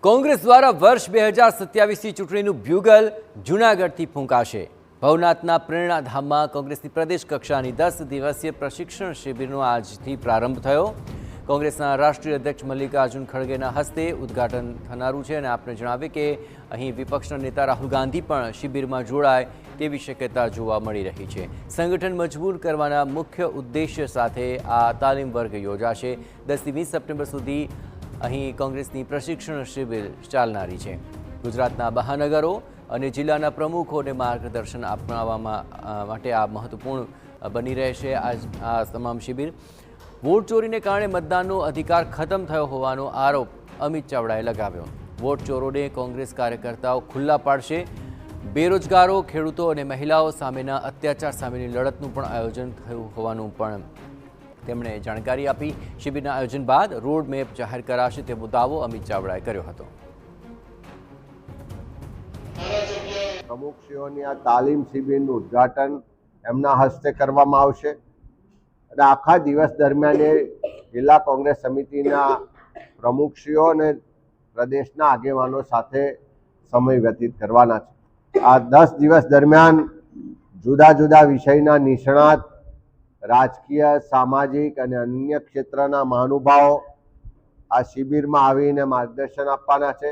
કોંગ્રેસ દ્વારા વર્ષ 2027ની ચૂંટણીનું બ્યુગલ જૂનાગઢથી ફૂંકાશે। ભવનાથના પ્રેરણાધામમાં કોંગ્રેસની પ્રદેશ કક્ષાની 10 દિવસીય પ્રશિક્ષણ શિબિરનો આજથી પ્રારંભ થયો। કોંગ્રેસના રાષ્ટ્રીય અધ્યક્ષ મલ્લિકાર્જુન ખડગેના હસ્તે ઉદ્ઘાટન થનારું છે અને આપને જણાવીએ કે અહીં વિપક્ષના નેતા રાહુલ ગાંધી પણ શિબિરમાં જોડાય તેવી શક્યતા જોવા મળી રહી છે। સંગઠન મજબૂત કરવાના મુખ્ય ઉદ્દેશ્ય સાથે આ તાલીમ વર્ગ યોજાશે। 10 થી 20 સપ્ટેમ્બર સુધી અહીં કોંગ્રેસની પ્રશિક્ષણ શિબિર ચાલનારી છે। ગુજરાતના મહાનગરો અને જિલ્લાના પ્રમુખોને માર્ગદર્શન આપવા માટે આ મહત્વપૂર્ણ બની રહેશે। આ તમામ શિબિર વોટ ચોરીને કારણે મતદાનનો અધિકાર ખતમ થયો હોવાનો આરોપ અમિત ચાવડાએ લગાવ્યો। વોટ ચોરોને કોંગ્રેસ કાર્યકર્તાઓ ખુલ્લા પાડશે। બેરોજગારો, ખેડૂતો અને મહિલાઓ સામેના અત્યાચાર સામેની લડતનું પણ આયોજન થયું હોવાનું પણ તેમણે જાણકારી આપી। શિબિરના આયોજન બાદ રોડ મેપ જાહેર કરાશે તેવો દાવો અમિત ચાવડાએ કર્યો હતો। પ્રમુખશ્રીઓની આ તાલીમ શિબિરનું ઉદ્ઘાટન એમના હસ્તે કરવામાં આવશે અને આખા દિવસ દરમિયાન જિલ્લા કોંગ્રેસ સમિતિના પ્રમુખશ્રીઓ અને પ્રદેશના આગેવાનો સાથે સમય વ્યતીત કરવાના છે। આ 10 દિવસ દરમિયાન જુદા જુદા વિષયના નિષ્ણાત, રાજકીય, સામાજિક અને અન્ય ક્ષેત્રના મહાનુભાવો આ શિબિરમાં આવીને માર્ગદર્શન આપવાના છે।